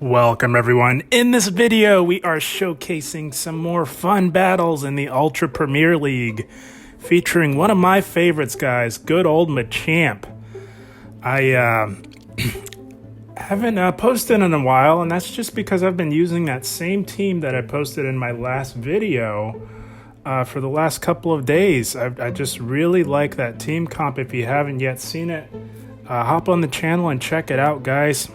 Welcome everyone. In this video, we are showcasing some more fun battles in the Ultra Premier League, featuring one of my favorites, guys, good old Machamp. I haven't posted in a while, and that's just because I've been using that same team that I posted in my last video for the last couple of days. I just really like that team comp. If you haven't yet seen it, hop on the channel and check it out, guys.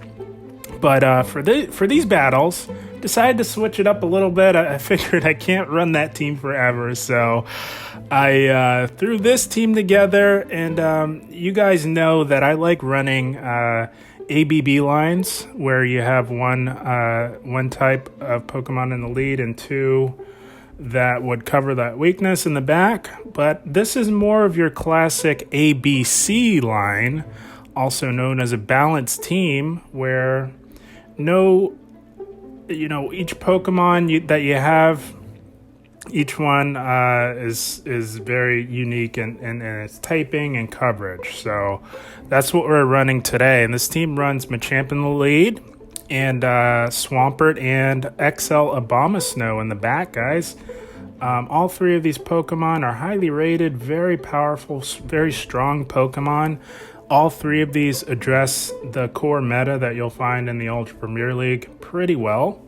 But for these battles, decided to switch it up a little bit. I figured I can't run that team forever, so I threw this team together. And you guys know that I like running ABB lines, where you have one type of Pokemon in the lead and two that would cover that weakness in the back. But this is more of your classic ABC line, also known as a balanced team, where each Pokemon that you have, each one is very unique in its typing and coverage. So that's what we're running today. And this team runs Machamp in the lead, and Swampert and XL Abomasnow in the back, guys. All three of these Pokemon are highly rated, very powerful, very strong Pokemon. All three of these address the core meta that you'll find in the Ultra Premier League pretty well.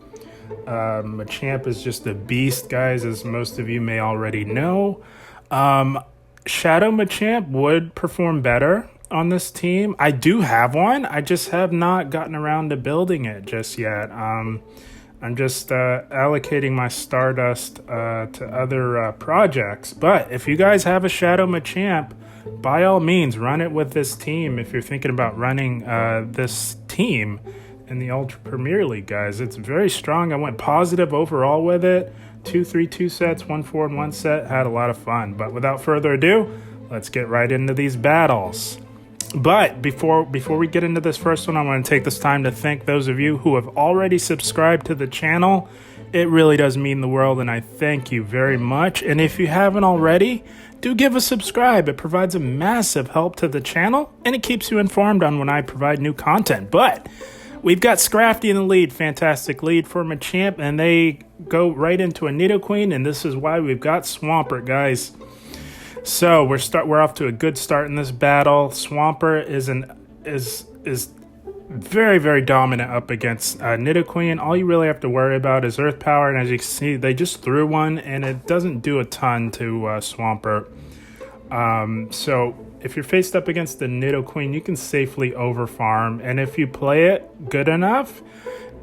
Machamp is just a beast, guys, as most of you may already know. Shadow Machamp would perform better on this team. I do have one. I just have not gotten around to building it just yet. I'm just allocating my Stardust to other projects. But if you guys have a Shadow Machamp, by all means, run it with this team if you're thinking about running this team in the Ultra Premier League, guys. It's very strong. I went positive overall with it. 2-3-2 sets, 1-4 and 1 set. Had a lot of fun. But without further ado, let's get right into these battles. But before we get into this first one, I want to take this time to thank those of you who have already subscribed to the channel. It really does mean the world, and I thank you very much. And if you haven't already, do give a subscribe. It provides a massive help to the channel, and it keeps you informed on when I provide new content. But we've got Scrafty in the lead. Fantastic lead for Machamp, and they go right into a Nidoqueen, and this is why we've got Swampert, guys. So we're off to a good start in this battle. Swampert is very, very dominant up against Nidoqueen. All you really have to worry about is Earth Power, and as you can see, they just threw one, and it doesn't do a ton to Swampert. So if you're faced up against the Nidoqueen, you can safely overfarm, and if you play it good enough,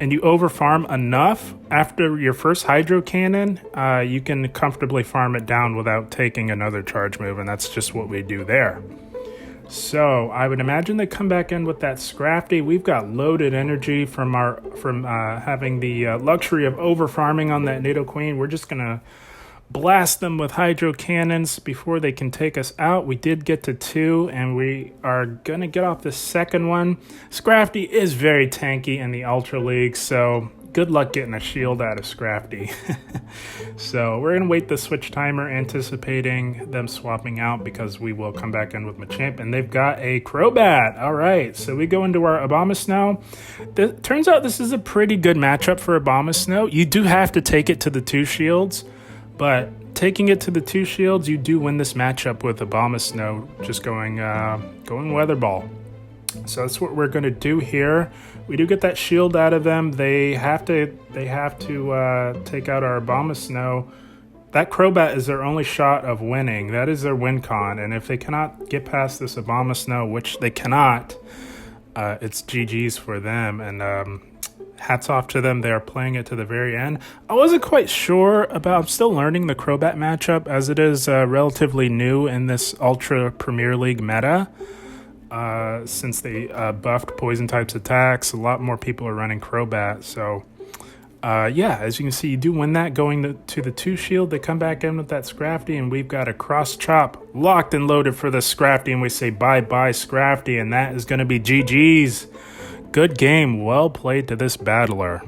and you overfarm enough after your first Hydro Cannon, you can comfortably farm it down without taking another charge move, and that's just what we do there. So I would imagine they come back in with that Scrafty. We've got loaded energy from having the luxury of overfarming on that Nidoqueen. We're just gonna blast them with Hydro Cannons before they can take us out. We did get to 2, and we are gonna get off the second one. Scrafty is very tanky in the Ultra League, so good luck getting a shield out of Scrafty. So we're gonna wait the switch timer, anticipating them swapping out, because we will come back in with Machamp, and they've got a Crobat. All right, so we go into our Abomasnow. Turns out this is a pretty good matchup for Abomasnow. You do have to take it to the 2 shields, but taking it to the 2 shields, you do win this matchup with Abomasnow, just going Weather Ball. So that's what we're going to do here. We do get that shield out of them. They have to take out our Abomasnow. That Crobat is their only shot of winning. That is their win con. And if they cannot get past this Abomasnow, which they cannot, it's GG's for them. And hats off to them. They are playing it to the very end. I wasn't quite sure about, I'm still learning the Crobat matchup, as it is relatively new in this Ultra Premier League meta. Since they buffed poison types attacks, a lot more people are running Crobat. So yeah, as you can see, you do win that going to the 2 shield. They come back in with that Scrafty, and we've got a cross chop locked and loaded for the Scrafty, and we say bye-bye Scrafty, and that is going to be GG's. Good game, well played to this battler.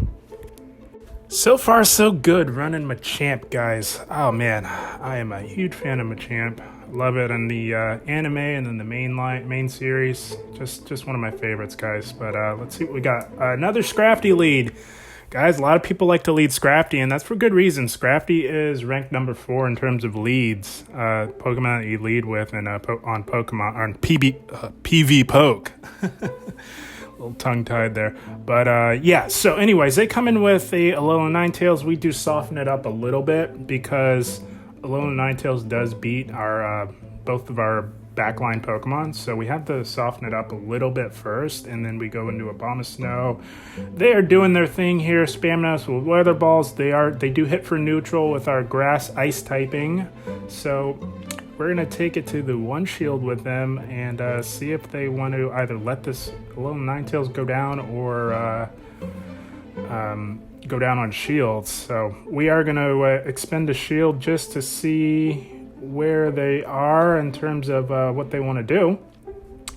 So far, so good running Machamp, guys. Oh man, I am a huge fan of Machamp. Love it in the anime and then the main series. Just one of my favorites, guys. But let's see what we got. Another Scrafty lead. Guys, a lot of people like to lead Scrafty, and that's for good reason. Scrafty is ranked number 4 in terms of leads. Pokemon that you lead with and on Pokemon, on PV Poke. A little tongue-tied there. But yeah, so anyways, they come in with a Alolan Ninetales. We do soften it up a little bit because Alolan Ninetales does beat our both of our backline Pokemon, so we have to soften it up a little bit first, and then we go into Abomasnow. They are doing their thing here, spamming us with weather balls. They do hit for neutral with our grass ice typing, so we're gonna take it to the one shield with them and see if they want to either let this Alolan Ninetales go down or go down on shields. So we are gonna expend a shield just to see where they are in terms of what they want to do.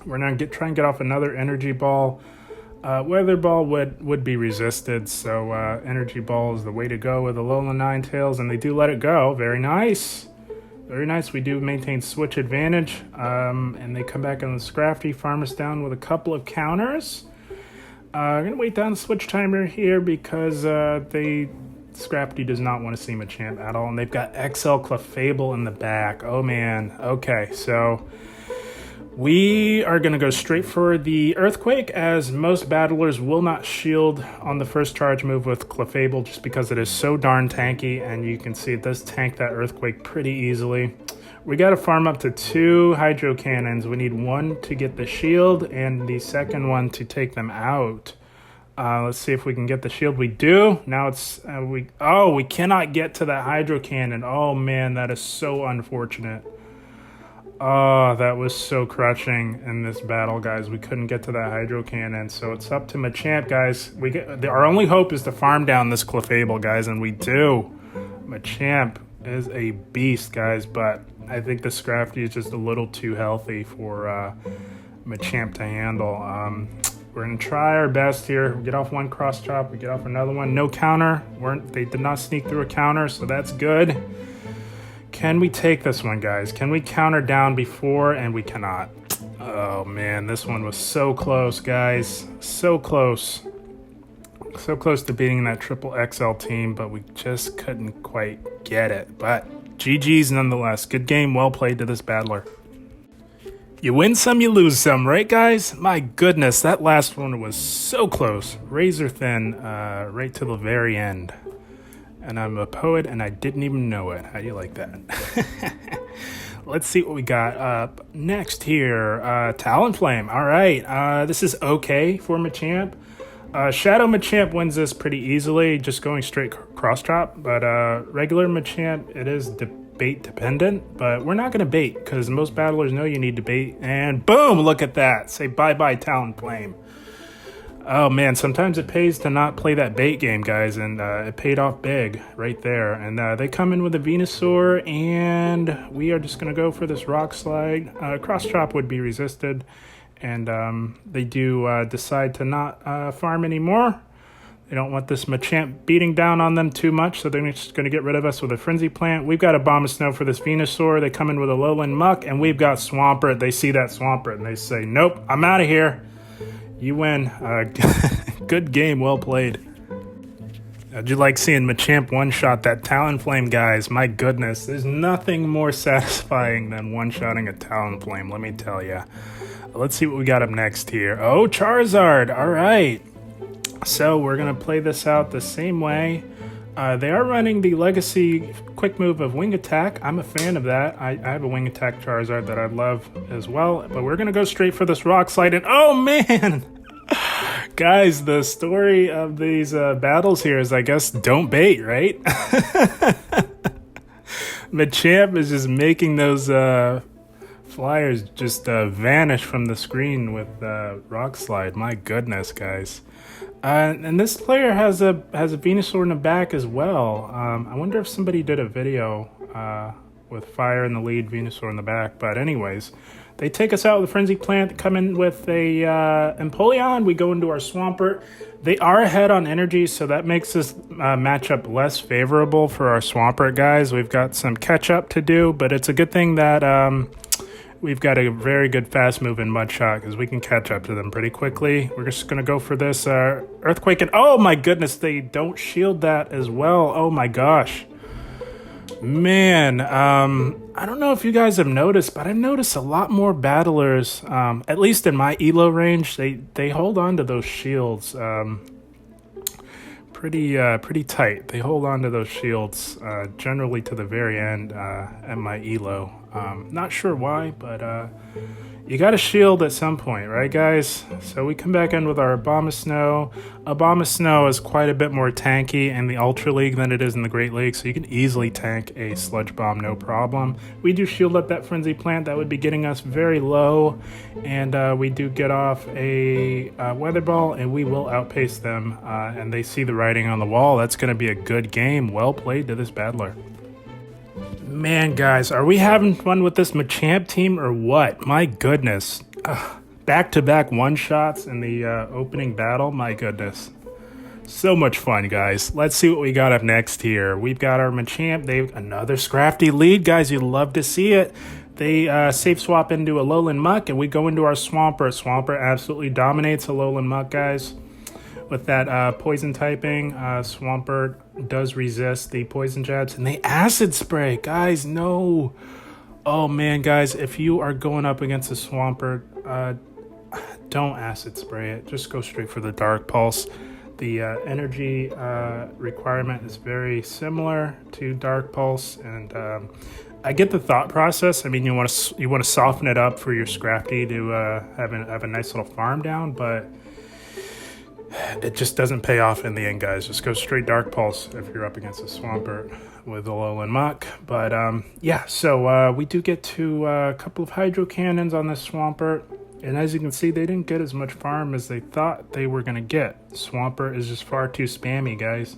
We're going to try and get off another energy ball. Weather ball would be resisted, so energy ball is the way to go with Alolan Ninetales, and they do let it go. Very nice. Very nice. We do maintain switch advantage, and they come back on the Scrafty, farm us down with a couple of counters. I'm going to wait down the switch timer here because Scrafty does not want to see Machamp at all, and they've got XL Clefable in the back. Oh man. Okay, so we are going to go straight for the Earthquake, as most battlers will not shield on the first charge move with Clefable just because it is so darn tanky, and you can see it does tank that Earthquake pretty easily. We got to farm up to 2 Hydro Cannons. We need 1 to get the shield and the second one to take them out. Let's see if we can get the shield. We do. Now it's we cannot get to that Hydro Cannon. Oh man, that is so unfortunate. Oh, that was so crushing in this battle, guys. We couldn't get to that Hydro Cannon, so it's up to Machamp, guys. Our only hope is to farm down this Clefable, guys, and we do. Machamp is a beast, guys, but I think the Scrafty is just a little too healthy for Machamp to handle. We're going to try our best here. We get off one cross chop. We get off another one. No counter. They did not sneak through a counter, so that's good. Can we take this one, guys? Can we counter down before? And we cannot. Oh, man. This one was so close, guys. So close. So close to beating that triple XL team, but we just couldn't quite get it. But GG's nonetheless. Good game. Well played to this battler. You win some, you lose some, right, guys? My goodness, that last one was so close. Razor thin, right to the very end. And I'm a poet, and I didn't even know it. How do you like that? Let's see what we got up next here. Talonflame. All right, this is okay for Machamp. Shadow Machamp wins this pretty easily, just going straight cross-chop. But regular Machamp, it is bait dependent, but we're not going to bait because most battlers know you need to bait, and boom, look at that. Say bye-bye Talonflame. Oh man, sometimes it pays to not play that bait game, guys, and it paid off big right there. And they come in with a Venusaur, and we are just going to go for this Rock Slide. Cross Chop would be resisted, and they do decide to not farm anymore. They don't want this Machamp beating down on them too much, so they're just going to get rid of us with a Frenzy Plant. We've got Abomasnow for this Venusaur. They come in with a Lowland Muck, and we've got Swampert. They see that Swampert, and they say, nope, I'm out of here. You win. Good game. Well played. How'd you like seeing Machamp one-shot that Talonflame, guys? My goodness. There's nothing more satisfying than one-shotting a Talonflame, let me tell you. Let's see what we got up next here. Oh, Charizard. All right. So we're going to play this out the same way. They are running the Legacy quick move of Wing Attack. I'm a fan of that. I have a Wing Attack Charizard that I love as well. But we're going to go straight for this Rock Slide. And oh, man! Guys, the story of these battles here is, I guess, don't bait, right? Machamp is just making those flyers just vanish from the screen with Rock Slide. My goodness, guys. And this player has a Venusaur in the back as well. I wonder if somebody did a video with Fire in the lead, Venusaur in the back. But anyways, they take us out with a Frenzy Plant, come in with a Empoleon. We go into our Swampert. They are ahead on energy, so that makes this matchup less favorable for our Swampert guys. We've got some catch-up to do, but it's a good thing that we've got a very good fast-moving Mudshot because we can catch up to them pretty quickly. We're just going to go for this Earthquake, and oh my goodness, they don't shield that as well. Oh my gosh. Man, I don't know if you guys have noticed, but I've noticed a lot more battlers, at least in my elo range, they hold on to those shields pretty tight. They hold on to those shields generally to the very end at my elo. Not sure why, but you got to shield at some point, right, guys? So we come back in with our Abomasnow. Abomasnow is quite a bit more tanky in the Ultra League than it is in the Great League, so you can easily tank a Sludge Bomb, no problem. We do shield up that Frenzy Plant. That would be getting us very low, and we do get off a Weather Ball, and we will outpace them, and they see the writing on the wall. That's going to be a good game. Well played to this battler. Man, guys, are we having fun with this Machamp team or what? My goodness. Back-to-back one-shots in the opening battle. My goodness. So much fun, guys. Let's see what we got up next here. We've got our Machamp. They've another Scrafty lead, guys. You'd love to see it. They safe swap into a Alolan Muck, and we go into our Swampert. Swampert absolutely dominates Alolan Muck, guys. With that poison typing, Swampert does resist the poison jabs, and they acid spray, guys. No. Oh man, guys, if you are going up against a Swampert, don't acid spray it. Just go straight for the Dark Pulse. The energy requirement is very similar to Dark Pulse, and I get the thought process. I mean, you want to soften it up for your Scrafty to have a nice little farm down, but it just doesn't pay off in the end, guys. Just go straight Dark Pulse if you're up against a Swampert with Alolan Muck. But yeah, so we do get to a couple of Hydro Cannons on this Swampert. And as you can see, they didn't get as much farm as they thought they were going to get. Swampert is just far too spammy, guys.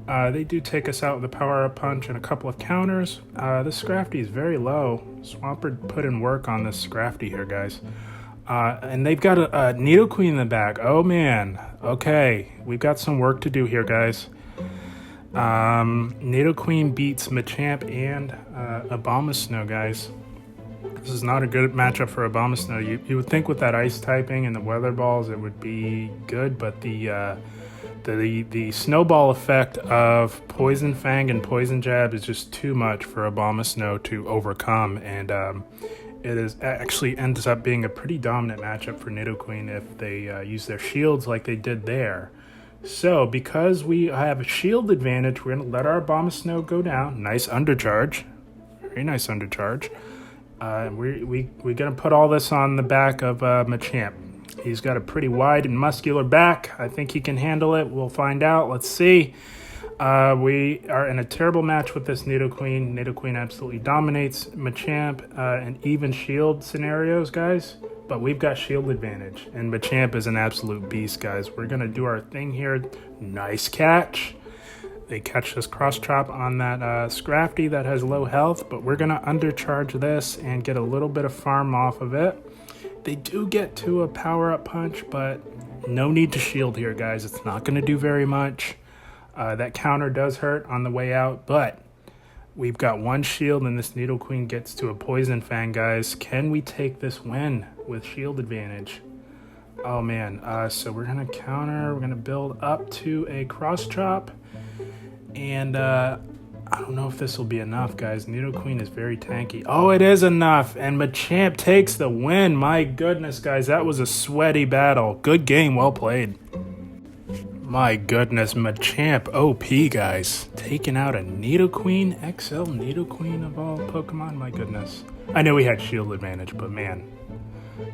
They do take us out with a Power-Up Punch and a couple of counters. This Scrafty is very low. Swampert put in work on this Scrafty here, guys. And they've got a Nidoqueen in the back. Oh, man. Okay. We've got some work to do here, guys. Nidoqueen beats Machamp and Abomasnow, guys. This is not a good matchup for Abomasnow. You would think with that Ice typing and the Weather Balls it would be good, but the snowball effect of Poison Fang and Poison Jab is just too much for Abomasnow to overcome, and it actually ends up being a pretty dominant matchup for Nidoqueen if they use their shields like they did there. So, because we have a shield advantage, we're going to let our Abomasnow go down. Nice undercharge. Very nice undercharge. We're going to put all this on the back of Machamp. He's got a pretty wide and muscular back. I think he can handle it. We'll find out. Let's see. We are in a terrible match with this Nidoqueen. Nidoqueen absolutely dominates Machamp in even shield scenarios, guys. But we've got shield advantage. And Machamp is an absolute beast, guys. We're going to do our thing here. Nice catch. They catch this Cross Chop on that Scrafty that has low health. But we're going to undercharge this and get a little bit of farm off of it. They do get to a Power-Up Punch, but no need to shield here, guys. It's not going to do very much. That counter does hurt on the way out, but we've got one shield and this Nidoqueen gets to a Poison Fang, guys. Can we take this win with shield advantage? Oh, man. So we're going to counter. We're going to build up to a Cross Chop. And I don't know if this will be enough, guys. Nidoqueen is very tanky. Oh, it is enough. And Machamp takes the win. My goodness, guys. That was a sweaty battle. Good game. Well played. My goodness, Machamp OP, guys. Taking out a Nidoqueen, XL Nidoqueen of all Pokemon. My goodness. I know we had shield advantage, but man,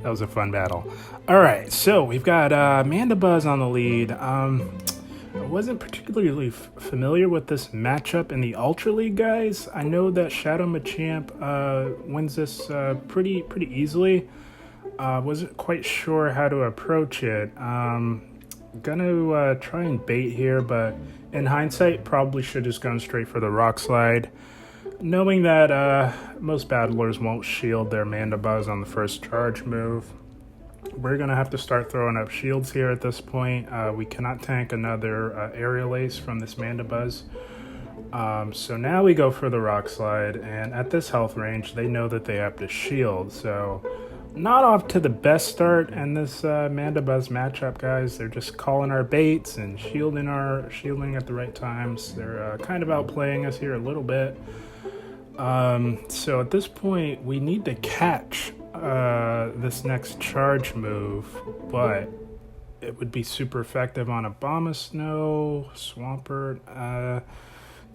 that was a fun battle. All right, so we've got Mandibuzz on the lead. I wasn't particularly familiar with this matchup in the Ultra League, guys. I know that Shadow Machamp wins this pretty easily. Wasn't quite sure how to approach it. Gonna try and bait here, but in hindsight, probably should have just gone straight for the Rock Slide. knowing that most battlers won't shield their Mandibuzz on the first charge move, we're going to have to start throwing up shields here at this point. We cannot tank another Aerial Ace from this Mandibuzz. So now we go for the Rock Slide, and at this health range, they know that they have to shield. So not off to the best start in this Mandibuzz matchup, guys. They're just calling our baits and shielding at the right times. They're kind of outplaying us here a little bit. So at this point, we need to catch this next charge move, but it would be super effective on Abomasnow. Swampert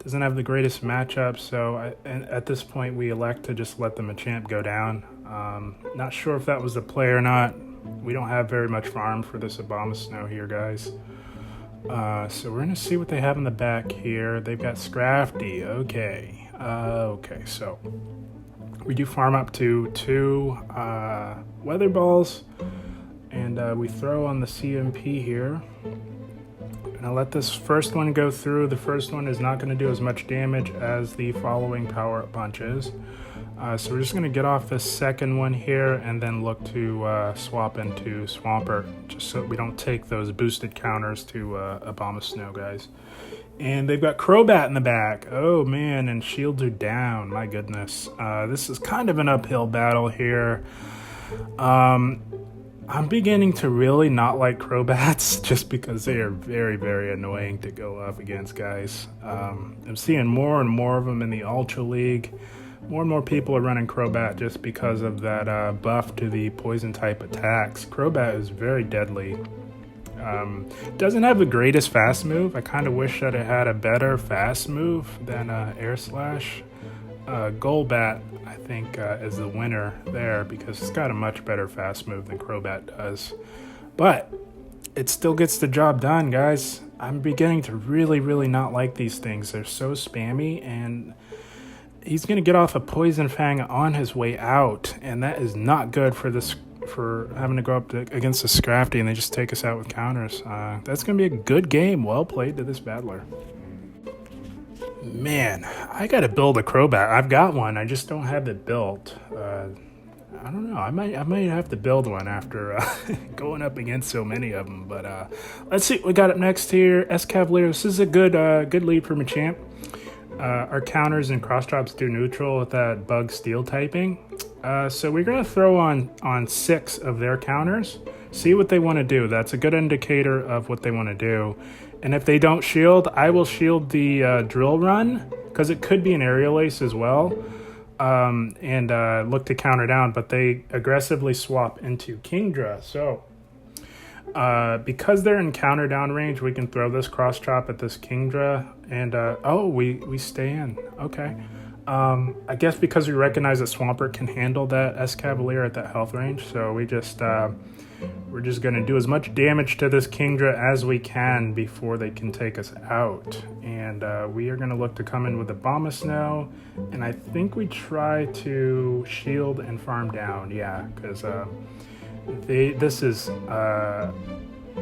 doesn't have the greatest matchup, so at this point we elect to just let the Machamp go down. Not sure if that was the play or not. We don't have very much farm for this Abomasnow here, guys. So we're gonna see what they have in the back here. They've got Scrafty. Okay. Okay, so we do farm up to 2 Weather Balls, and we throw on the CMP here. Gonna let this first one go through. The first one is not going to do as much damage as the following power-up punches. So we're just going to get off this second one here and then look to swap into Swampert, just so we don't take those boosted counters to Abomasnow, guys. And they've got Crobat in the back. Oh man, and shields are down. My goodness. This is kind of an uphill battle here. I'm beginning to really not like Crobats just because they are very, very annoying to go up against, guys. I'm seeing more and more of them in the Ultra League. More and more people are running Crobat just because of that buff to the poison type attacks. Crobat is very deadly. Doesn't have the greatest fast move. I kind of wish that it had a better fast move than Air Slash. Golbat, I think, is the winner there because it's got a much better fast move than Crobat does. But it still gets the job done, guys. I'm beginning to really, really not like these things. They're so spammy, and he's going to get off a Poison Fang on his way out, and that is not good for this, for having to go up against the Scrafty, and they just take us out with counters. That's going to be a good game. Well played to this battler. Man, I gotta build a Crobat. I've got one, I just don't have it built. I don't know, I might have to build one after going up against so many of them. But let's see what we got up next here. S-Cavalier, this is a good lead for Machamp. Our counters and cross drops do neutral with that bug steel typing. So we're gonna throw on 6 of their counters, see what they want to do. That's a good indicator of what they want to do. And if they don't shield, I will shield the Drill Run, because it could be an Aerial Ace as well, and look to counter down, but they aggressively swap into Kingdra. So because they're in counter down range, we can throw this cross chop at this Kingdra, and oh, we stay in. Okay. I guess because we recognize that Swampert can handle that S-Cavalier at that health range, so we're just going to do as much damage to this Kingdra as we can before they can take us out. And we are going to look to come in with Abomasnow, and I think we try to shield and farm down, yeah, because this is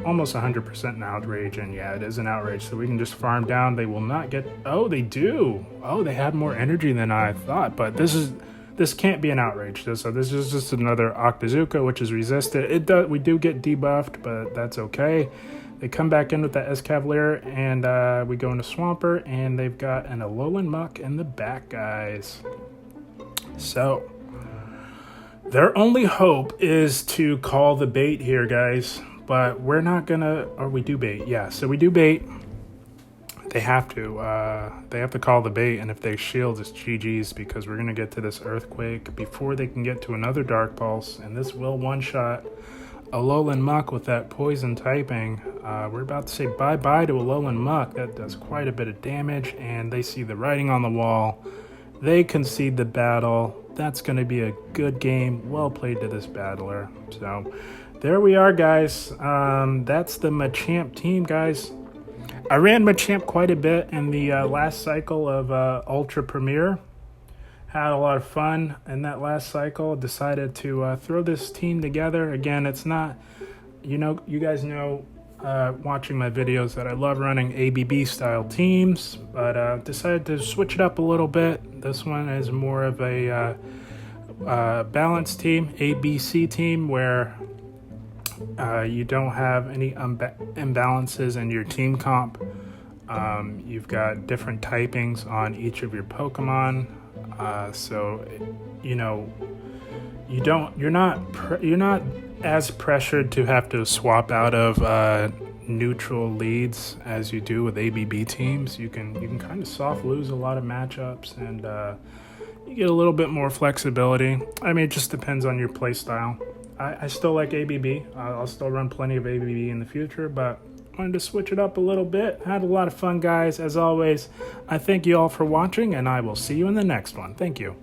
almost 100% an outrage, and yeah, it is an outrage, so we can just farm down. They will not get... Oh, they do! Oh, they have more energy than I thought, but this can't be an outrage. So this is just another Octazooka, which is resisted. We do get debuffed, but that's okay. They come back in with that S-Cavalier, and we go into Swampert, and they've got an Alolan Muck in the back, guys. So their only hope is to call the bait here, guys. But we're not gonna, or we do bait, yeah. So we do bait. They have to call the bait, and if they shield, it's GG's, because we're gonna get to this Earthquake before they can get to another Dark Pulse, and this will one-shot Alolan Muck with that poison typing. We're about to say bye-bye to Alolan Muck. That does quite a bit of damage, and they see the writing on the wall. They concede the battle. That's gonna be a good game. Well played to this battler. So there we are, guys. That's the Machamp team, guys. I ran Machamp quite a bit in the last cycle of Ultra Premier. Had a lot of fun in that last cycle. Decided to throw this team together. Again, it's not, you guys know, watching my videos that I love running ABB style teams, but decided to switch it up a little bit. This one is more of a balanced team, ABC team, where you don't have any imbalances in your team comp. You've got different typings on each of your Pokemon, so you know you're not as pressured to have to swap out of neutral leads as you do with ABB teams. You can kind of soft lose a lot of matchups, and you get a little bit more flexibility. I mean, it just depends on your play style. I still like ABB. I'll still run plenty of ABB in the future, but wanted to switch it up a little bit. Had a lot of fun, guys. As always, I thank you all for watching, and I will see you in the next one. Thank you.